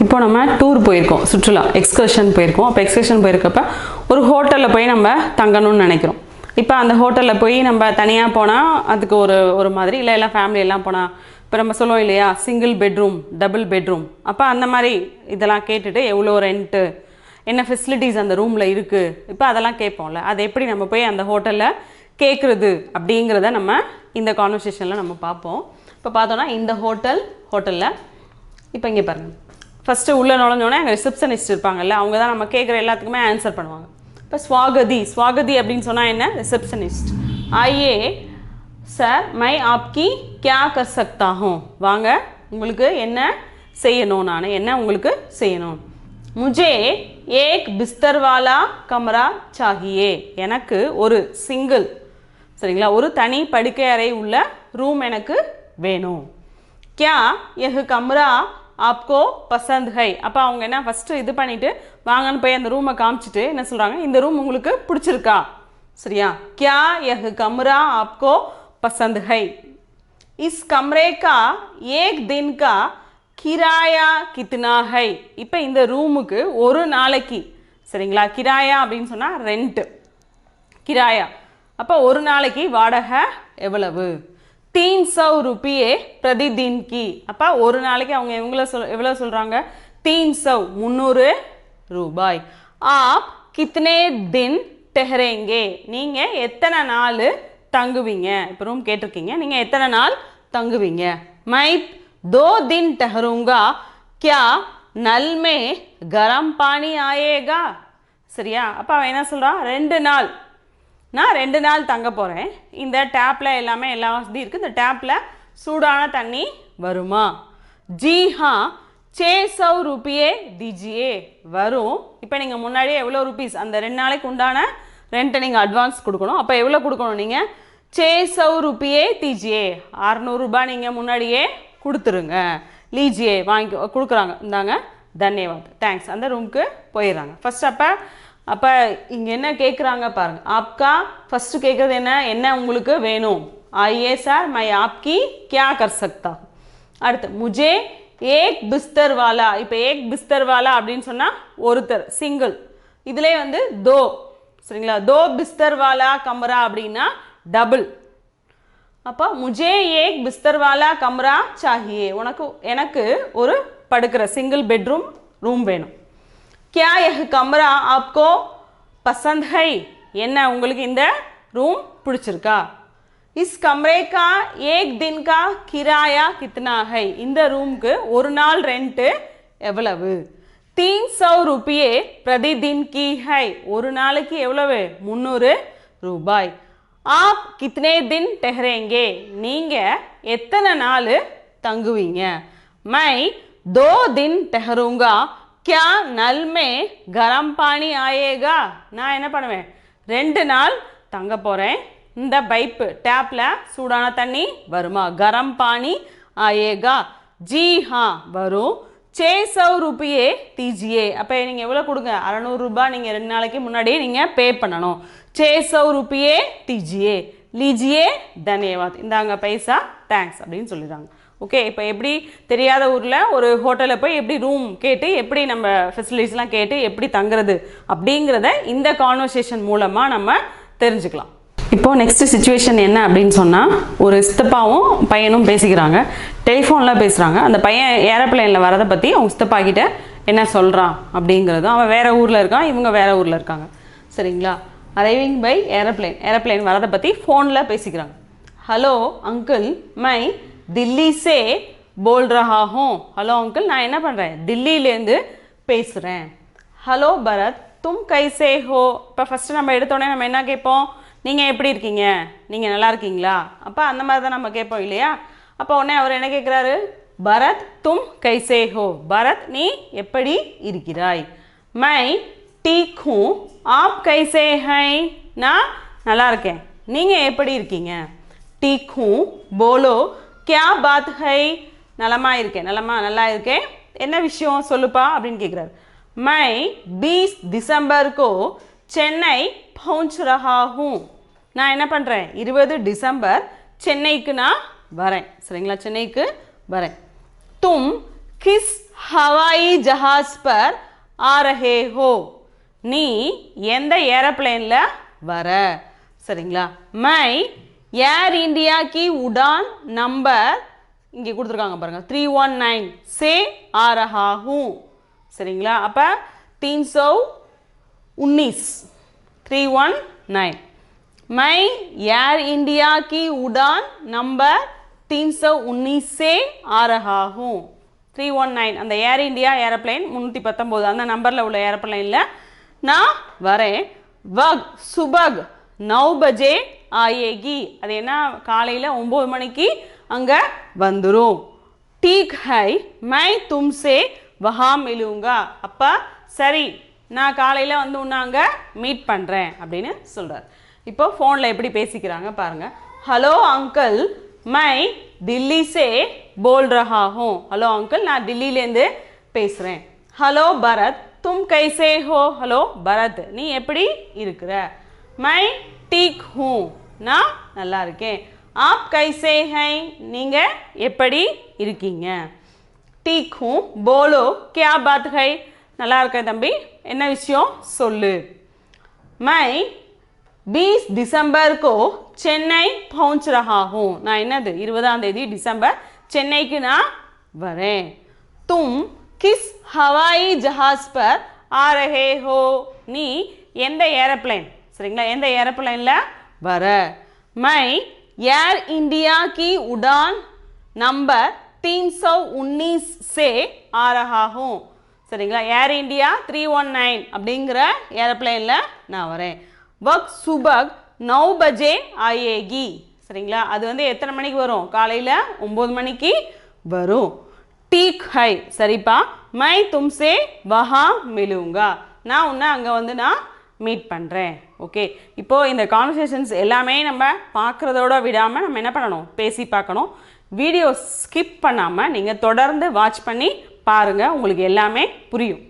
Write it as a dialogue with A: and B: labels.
A: இப்போ நம்ம டூர் போயிருக்கோம், சுற்றுலா எக்ஸ்கர்ஷன் போயிருக்கோம். அப்போ எக்ஸ்கர்ஷன் போயிருக்கப்ப ஒரு ஹோட்டலில் போய் நம்ம தங்கணும்னு நினைக்கிறோம். இப்போ அந்த ஹோட்டலில் போய் நம்ம தனியாக போனால் அதுக்கு ஒரு மாதிரி, இல்லை எல்லாம் ஃபேமிலி எல்லாம் போனால் இப்போ நம்ம சொல்லுவோம் இல்லையா, சிங்கிள் பெட்ரூம், டபுள் பெட்ரூம். அப்போ அந்த மாதிரி இதெல்லாம் கேட்டுட்டு எவ்வளோ ரெண்ட்டு, என்ன ஃபெசிலிட்டிஸ் அந்த ரூமில் இருக்குது, இப்போ அதெல்லாம் கேட்போம்ல. அது எப்படி நம்ம போய் அந்த ஹோட்டலில் கேட்குறது அப்படிங்கிறத நம்ம இந்த கான்வர்சேஷனில் நம்ம பார்ப்போம். இப்போ பார்த்தோன்னா இந்த ஹோட்டலில் இப்போ இங்கே பாருங்கள், ஃபஸ்ட்டு உள்ளே நுழைஞ்சோன்னே அங்கே ரிசப்ஷனிஸ்ட் இருப்பாங்கல்ல, அவங்க தான் நம்ம கேட்குற எல்லாத்துக்குமே ஆன்சர் பண்ணுவாங்க. இப்போ ஸ்வாகதி அப்படின்னு சொன்னால் என்ன, ரிசப்ஷனிஸ்ட். ஆயே சார் மை ஆப்கி கியா கர் சக்தா ஹூம், வாங்க உங்களுக்கு என்ன செய்யணும், நான் என்ன உங்களுக்கு செய்யணும். முஜே ஏக் பிஸ்தர் வாலா கமரா சாகியே, எனக்கு ஒரு சிங்கிள், சரிங்களா, ஒரு தனி படுக்கை அறை உள்ள ரூம் எனக்கு வேணும். கியா யஹ் கமரா ஆப்கோ பசந்த் ஹை, அப்போ அவங்க என்ன ஃபஸ்ட்டு இது பண்ணிவிட்டு வாங்கன்னு போய் அந்த ரூமை காமிச்சிட்டு என்ன சொல்கிறாங்க, இந்த ரூம் உங்களுக்கு பிடிச்சிருக்கா, சரியா. கியா யஹ் கமரா ஆப்கோ பசந்த் ஹை, இஸ் கம்ரே கா ஏக் தின் கா கிராயா கித்னா ஹை, இப்போ இந்த ரூமுக்கு ஒரு நாளைக்கு, சரிங்களா, கிராயா அப்படின்னு சொன்னால் ரெண்ட்டு, கிராயா, அப்போ ஒரு நாளைக்கு வாடகை எவ்வளவு, 300 रुपये प्रतिदिन की, அப்போ ஒரு நாளைக்கு அவங்க எவ்வளோ சொல்கிறாங்க, 300 ரூபாய். ஆப் கித்தனை தின் டெஹரேங்கே, நீங்கள் எத்தனை நாள் தங்குவீங்க, இப்போ ரூம் கேட்டிருக்கீங்க, நீங்கள் எத்தனை நாள் தங்குவீங்க. மை 2 दिन ठहरूंगा, क्या नल में गरम पानी आएगा, சரியா. அப்போ அவன் என்ன சொல்கிறான், 2 நாள், நான் 2 நாள் தங்க போகிறேன், இந்த டேப்பில் எல்லாமே எல்லா வசதி இருக்குது, இந்த டேப்பில் சூடான தண்ணி வருமா. ஜி ஹா 600 रुपये दीजिए, வரும். இப்போ நீங்கள் முன்னாடியே எவ்வளோ ருபீஸ், அந்த 2 நாளைக்கு உண்டான ரெண்ட்டை நீங்கள் அட்வான்ஸ் கொடுக்கணும். அப்போ எவ்வளோ கொடுக்கணும், நீங்கள் 600 रुपये दीजिए, 600 ரூபாய் நீங்கள் முன்னாடியே கொடுத்துருங்க. லீஜியே வாங்கி கொடுக்குறாங்க, இந்தாங்க தன்யவாத், தேங்க்ஸ், அந்த ரூமுக்கு போயிடுறாங்க. ஃபஸ்ட் அப்போ இங்கே என்ன கேட்குறாங்க பாருங்கள், ஆப்கா ஃபஸ்ட்டு கேட்குறது என்ன உங்களுக்கு வேணும். ஆயே சார் மை ஆப்கி கியா கர் சக்தா. அடுத்து முஜே ஏக் பிஸ்தர் வாலா, இப்போ ஏக் பிஸ்தர் வாலா அப்படின்னு சொன்னால் ஒருத்தர், சிங்கிள், இதிலே வந்து தோ, சரிங்களா, தோ பிஸ்தர் வாலா கமரா அப்படின்னா டபுள். அப்போ முஜே ஏக் பிஸ்தர் வாலா கமரா சாஹியே, எனக்கு ஒரு படுக்கிற சிங்கிள் பெட்ரூம் ரூம் வேணும். क्या यह कमरा आपको पसंद है, என்ன உங்களுக்கு இந்த ரூம் பிடிச்சிருக்கா. इस कमरे का एक दिन का किराया कितना है, இந்த ரூமுக்கு ஒரு நாள் ரெண்ட்டு எவ்வளவு. 300 रुपये प्रतिदिन की है, ஒரு நாளைக்கு எவ்வளவு, 300 ரூபாய். आप कितने दिन ठहरेंगे, நீங்க எத்தனை நாள் தங்குவீங்க. मैं 2 दिन ठहरूंगा, क्या नल में गरम पानी आएगा, நான் என்ன பண்ணுவேன், 2 நாள் தங்க போகிறேன், இந்த பைப்பு டேப்பில் சூடான தண்ணி வருமா. கரம் பானி ஆயேகா, ஜி ஹா வரும். 600 रुपये दीजिए, அப்போ நீங்கள் எவ்வளோ கொடுங்க, 600 ரூபாய் நீங்கள் 2 நாளைக்கு முன்னாடியே நீங்கள் பே பண்ணணும். 600 रुपये दीजिए, லீஜியே தன்யவாத், இந்தாங்க பைசா, தேங்க்ஸ் அப்படின்னு சொல்லிடுறாங்க. ஓகே, இப்போ எப்படி தெரியாத ஊரில் ஒரு ஹோட்டலில் போய் எப்படி ரூம் கேட்டு எப்படி நம்ம ஃபெசிலிட்டிஸ்லாம் கேட்டு எப்படி தங்குறது அப்படிங்கிறத இந்த கான்வர்சேஷன் மூலமாக நம்ம தெரிஞ்சுக்கலாம். இப்போது நெக்ஸ்ட்டு சுச்சுவேஷன் என்ன அப்படின்னு சொன்னால், ஒரு சித்தப்பாவும் பையனும் பேசிக்கிறாங்க, டெலிஃபோனில் பேசுகிறாங்க. அந்த பையன் ஏரோப்ளேனில் வரதை பற்றி அவங்க சித்தப்பா கிட்ட என்ன சொல்கிறான் அப்படிங்கிறதும், அவன் வேறு ஊரில் இருக்கான், இவங்க வேறு ஊரில் இருக்காங்க, சரிங்களா. அரைவிங் பை ஏரோப்ளேன் வரதை பற்றி ஃபோனில் பேசிக்கிறாங்க. ஹலோ அங்கிள், மை दिल्ली से बोल रहा हूँ, ஹலோ அங்கிள், நான் என்ன பண்ணுறேன், தில்லியிலேருந்து பேசுகிறேன். ஹலோ பரத், தும் கைசே ஹோ, இப்போ ஃபஸ்ட்டு நம்ம எடுத்தோடனே நம்ம என்ன கேட்போம், நீங்கள் எப்படி இருக்கீங்க, நீங்கள் நல்லா இருக்கீங்களா, அப்போ அந்த மாதிரி தான் நம்ம கேட்போம் இல்லையா. அப்போ உடனே அவர் என்ன கேட்குறாரு, பரத் தும் கைசே ஹோ, பரத் நீ எப்படி இருக்கிறாய். மை டீக் ஹூ, ஆப் கைசே ஹை, நான் நல்லா இருக்கேன், நீங்கள் எப்படி இருக்கீங்க. டீக் ஹூ போலோ क्या बात है, நலமா இருக்கேன், நல்லா இருக்கேன், என்ன விஷயம் சொல்லுப்பா அப்படின்னு கேட்குறாரு. मैं 20 दिसंबर को चेन्नई पहुंच रहा हूँ, நான் என்ன பண்ணுறேன், 20 டிசம்பர் சென்னைக்கு நான் வரேன், சரிங்களா, சென்னைக்கு வரேன். तुम किस हवाई जहाज पर आ रहे हो நீ எந்த ஏரோப்ளேன்ல வர சரிங்களா मैं एयर इंडिया की उड़ान नंबर இங்க கொடுத்திருக்காங்க பாருங்க 319 से आ रहा हूं சரிங்களா அப்ப 319 319 मैं एयर इंडिया की उड़ान नंबर 319 से आ रहा हूं 319 அந்த ஏர் இந்தியா ஏரோப்ளேன் 319 அந்த நம்பர்ல உள்ள ஏரோப்ளேன்ல நான் வரேன் वक्त सुबह 9 बजे आएगी அது என்ன காலையில 9 மணிக்கு அங்க வந்துரும் ठीक है मैं तुमसे वहां मिलूंगा அப்ப சரி நான் காலையில வந்து உன்னை அங்க மீட் பண்றேன் அப்படினு சொல்றார் இப்போ போன்ல எப்படி பேசிக்கிறாங்க பாருங்க हेलो अंकल मैं दिल्ली से बोल रहा हूं हेलो अंकल நான் दिल्लीல இருந்து பேசுறேன் हेलो भरत तुम कैसे हो हेलो भरत நீ எப்படி இருக்கிற मैं ठीक हूं நான் நல்லா இருக்கேன் आप कैसे हैं நீங்க எப்படி இருக்கீங்க ठीक हूं बोलो क्या बात है நல்லா இருக்கேன் தம்பி என்ன விஷயம் சொல்லு मैं 20 दिसंबर को चेन्नई पहुंच रहा हूं நான் என்னது 20ஆம் தேதி டிசம்பர் சென்னைக்கு நான் வரேன் तुम किस हवाई जहाज पर आ रहे हो நீ எந்த ஏரோப்ளேன் சரிங்களா எந்த ஏரோப்ளேன்ல வர मैं एयर इंडिया की उड़ान नंबर 319 से आ रहा हूं சரிங்களா ஏர் இந்தியா 319 அப்படிங்கற ஏரோப்ளேன்ல நான் வரேன் वक्त सुबह 9 बजे आएगी சரிங்களா அது வந்து எத்தனை மணிக்கு வரும் காலையில 9 மணிக்கு வரும் ठीक है சரிப்பா मैं तुमसे वहां मिलूंगा நான் உன்னை அங்க வந்து நான் மீட் பண்றேன் ஓகே இப்போ இந்த கான்வர்சேஷன்ஸ் எல்லாமே நம்ம பார்க்கறதோட விடாம நம்ம என்ன பண்ணணும் பேசி பார்க்கணும் வீடியோ ஸ்கிப் பண்ணாம நீங்க தொடர்ந்து வாட்ச் பண்ணி பாருங்க உங்களுக்கு எல்லாமே புரியும்